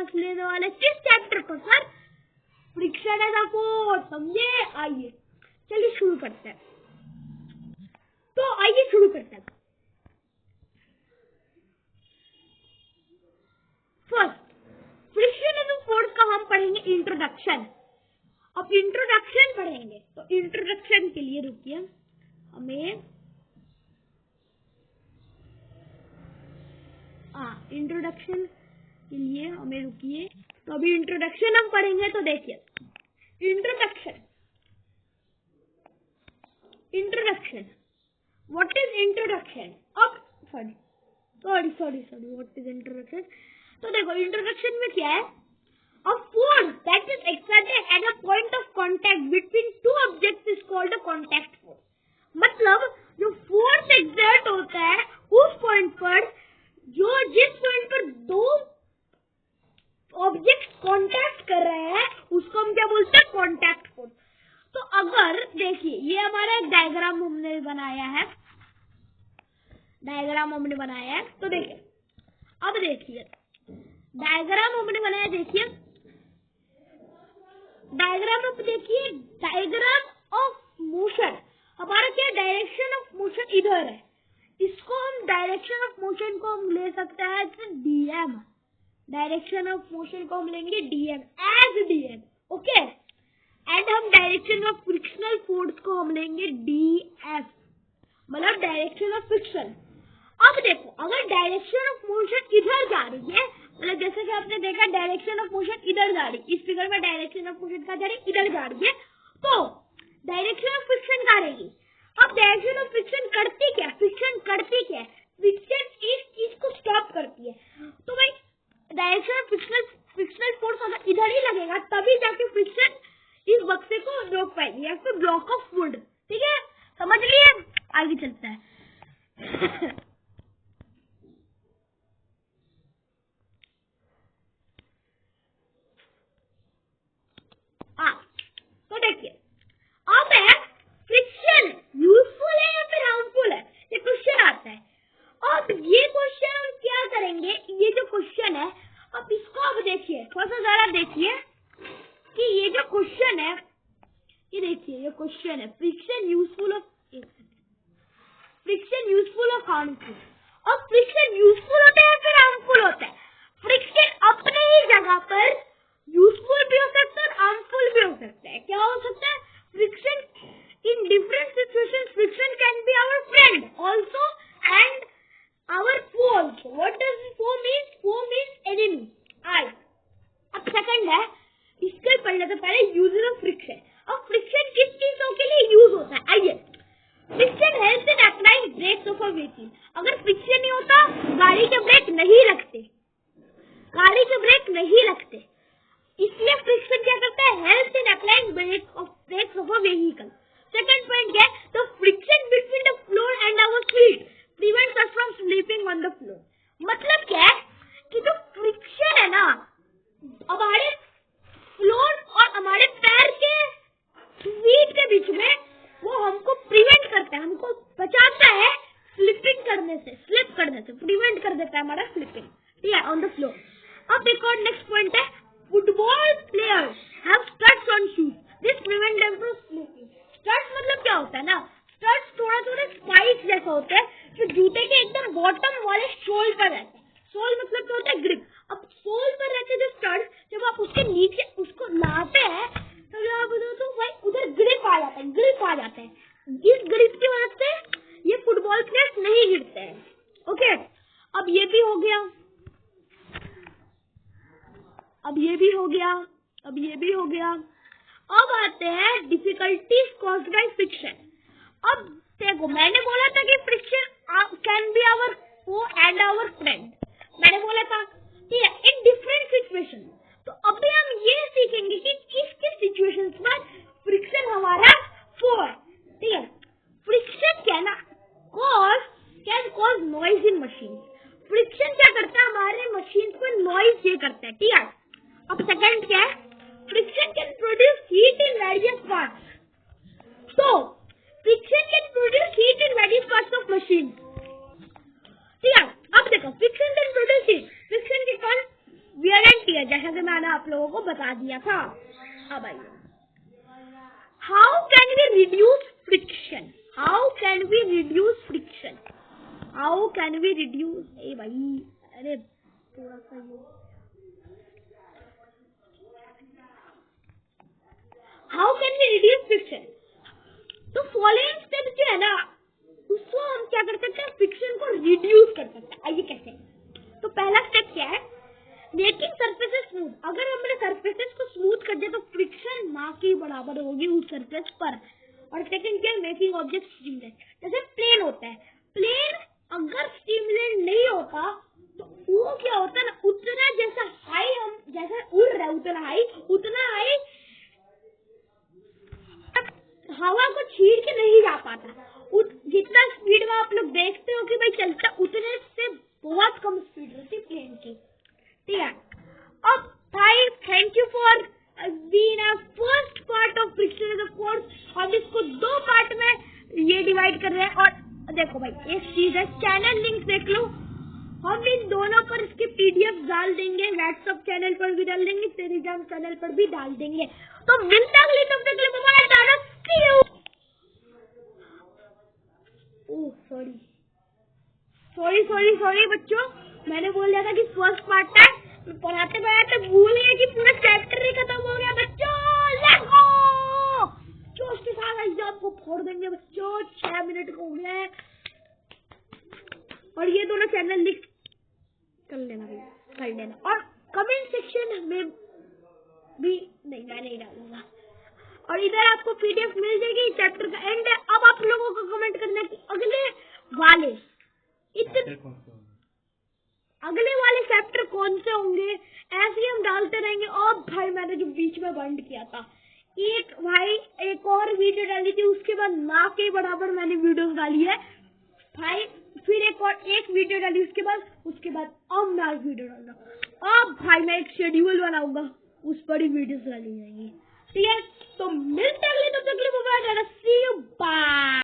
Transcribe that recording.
Class लेने वाले किस चैप्टर पर sir? Friction as a force, समझे? आइए चलिए शुरू करते हैं। तो आइए शुरू करते हैं। First, friction as a force का हम पढ़ेंगे इंट्रोडक्शन। अब इंट्रोडक्शन पढ़ेंगे तो इंट्रोडक्शन के लिए रुकिए, हमें इंट्रोडक्शन के लिए हमें रुकिए। तो अभी इंट्रोडक्शन हम पढ़ेंगे। तो देखिए इंट्रोडक्शन, व्हाट इज इंट्रोडक्शन? अब सॉरी व्हाट इज इंट्रोडक्शन? तो देखो इंट्रोडक्शन में क्या है? A force that is exerted at a point of contact between two objects is called a contact force. मतलब जो फोर्स एक्सर्ट होता है उस पॉइंट पर, जिस पॉइंट पर दो ऑब्जेक्ट्स कांटेक्ट कर रहे हैं उसको हम क्या बोलते हैं? Contact force. तो अगर देखिए ये हमारा एक डायग्राम हमने बनाया है, तो देखिए अब देखिए डायग्राम हमने बनाया। देखिए डायग्राम ऑफ मोशन, हमारा क्या डायरेक्शन ऑफ मोशन इधर है। इसको हम डायरेक्शन ऑफ मोशन को हम ले सकते हैं डीएम। डायरेक्शन ऑफ मोशन को हम लेंगे DM, as DM, okay. And हम डायरेक्शन ऑफ फ्रिक्शनल फोर्स को हम लेंगे डीएफ, मतलब डायरेक्शन ऑफ फ्रिक्शन। अब देखो अगर डायरेक्शन ऑफ मोशन इधर जा रही है, मतलब जैसे कि आपने देखा डायरेक्शन ऑफ मोशन इधर जा रही है, इस फिगर में डायरेक्शन ऑफ मोशन कहाँ जा रही है? इधर जा रही है। तो डायरेक्शन ऑफ फ्रिक्शन कहाँ रहेगी? अब डायरेक्शन ऑफ फ्रिक्शन करती क्या? फ्रिक्शन इस चीज को स्टॉप करती है। तो भाई डायरेक्शन ऑफ फ्रिक्शनल फोर्स अगर इधर ही लगेगा तभी जाके फ्रिक्शन इस बक्से को रोक पाएगी, या फिर ब्लॉक ऑफ वुड। ठीक है, समझ लिए? आगे चलता है। तो देखिए अब है फ्रिक्शन यूजफुल है या फिर हार्मफुल है, ये क्वेश्चन आता है। अब ये क्वेश्चन हम क्या करेंगे? ये जो क्वेश्चन है, अब इसको अब देखिए, थोड़ा सा जरा देखिए कि ये जो क्वेश्चन है, ये देखिए ये क्वेश्चन है फ्रिक्शन यूजफुल ऑफ हार्मफुल। अब फ्रिक्शन यूजफुल होता है या फिर हार्मफुल होता है? फ्रिक्शन अपने ही जगह पर यूजफुल भी हो सकता है और हार्मफुल भी हो सकता है। क्या हो सकता है? Friction in different situations, friction can be our friend also and our foe also. What does foe mean? Foe means enemy. अब सेकंड है, इसके पढ़ लेते पहले यूजेस ऑफ फ्रिक्शन। अब फ्रिक्शन किस चीजों के लिए यूज होता है? आइए, friction helps in applying brakes of a vehicle. अगर फ्रिक्शन नहीं होता गाड़ी के ब्रेक नहीं लगते, इसलिए फ्रिक्शन क्या करता है? Helps in applying brakes of a vehicle. Second point क्या है? The friction between the floor and our feet prevents us from sleeping on the floor. मतलब क्या है कि जो फ्रिक्शन है ना हमारे फ्लोर और हमारे पैर के फीट के बीच में, वो हमको प्रिवेंट करता है, हमको बचाता है स्लिप करने से प्रिवेंट कर देता है हमारा स्लिपिंग, ठीक है, ऑन द फ्लोर। अब एक और नेक्स्ट पॉइंट है, football players have studs on shoes, this prevent them from slipping. Studs मतलब क्या होता है ना? स्टड्स थोड़ा स्पाइक जैसा होता है जो जूते के एकदम बॉटम वाले सोल पर रहता है। सोल मतलब क्या होता है? ग्रिप। अब सोल पर रहते जो स्टड्स, जब आप उसके नीचे उसको लाते हैं तो जब आप उधर, तो भाई उधर ग्रिप आ जाता है। इस ग्रिप की वजह से ये फुटबॉल प्लेयर्स नहीं गिरते हैं। ओके, अब ये भी हो गया। अब आते हैं डिफिकल्टीज कॉज्ड बाय फ्रिक्शन। अब देखो मैंने बोला था कि friction can be our foe and our friend, मैंने बोला था, ठीक है, इन डिफरेंट सिचुएशन। तो अभी हम ये सीखेंगे कि किस किस सिचुएशंस में फ्रिक्शन हमारा फो है, ठीक है। फ्रिक्शन क्या ना can cause noise in machine. Friction क्या करता है? हमारे मशीन को नॉइज ये करता है, ठीक है। अब सेकंड क्या है? Friction can produce heat in various parts. तो friction can produce heat in various parts of machine, ठीक है। अब देखो friction can produce heat, friction के कारण वियर एंड टियर है, जैसा कि मैंने आप लोगों को बता दिया था। अब आइए, how can we reduce friction, how can we reduce friction, how can we reduce, ए भाई अरे थोड़ा सा how can we reduce friction. तो फॉलोइंग स्टेप जो है ना, उसको हम क्या कर सकते हैं, फ्रिक्शन को रिड्यूस कर सकते हैं। आइए कैसे। तो पहला स्टेप क्या है, मेकिंग सरफेसेस स्मूथ। अगर हमने सरफेसेस को स्मूथ कर दिया तो फ्रिक्शन ना के बराबर होगी उस सरफेस पर। और सेकंड क्या है, मेकिंग ऑब्जेक्ट स्टीमलेस। जैसे प्लेन होता है, प्लेन अगर स्टीमलेस नहीं होता तो वो क्या होता है ना, उतना जैसा हाई हम जैसा उड़ रहा है उतना हाई हवा को छीड़ के नहीं जा पाता। जितना स्पीड में आप लोग देखते हो कि भाई चलता, उतने से बहुत कम स्पीड रहती प्लेन की। ठीक है। अब भाई thank you for being a first part of friction course. हम इसको 2 पार्ट में ये डिवाइड कर रहे हैं। और देखो भाई एक चीज है, चैनल लिंक देख लो, हम इन दोनों पर इसके पीडीएफ डाल देंगे, व्हाट्सएप चैनल पर भी डाल देंगे, टेलीग्राम चैनल पर भी डाल देंगे। तो मिलता अगली तब तक सॉरी बच्चों, मैंने बोल दिया था कि फर्स्ट पार्ट है, पढ़ाते पढ़ाते भूल गए कि पूरा चैप्टर ही खत्म हो गया बच्चों। लेट्स गो, जोश के साथ एग्जाम को फोड़ देंगे बच्चों। 6 मिनट हो गए और ये दोनों चैनल लिख कर लेना और कमेंट सेक्शन में भी नहीं, मैं नहीं डालूंगा। और इधर आपको पीडीएफ मिल जाएगी, चैप्टर का एंड है। अब आप लोगों को कमेंट करना कि अगले वाले चैप्टर कौन से होंगे, ऐसे ही हम डालते रहेंगे। और भाई मैंने जो बीच में बंद किया था, एक और वीडियो डाली थी, उसके बाद ना के बराबर मैंने वीडियोस डाली है भाई। फिर एक वीडियो डाली, उसके बाद अब मैं वीडियो डाल रहा हूँ। अब भाई मैं एक शेड्यूल बनाऊंगा, उस पर ही वीडियोस डाली जाएंगी। ठीक है, तो मिलते हैं अगले, तब तक के लिए बाय, सी यू, बाय।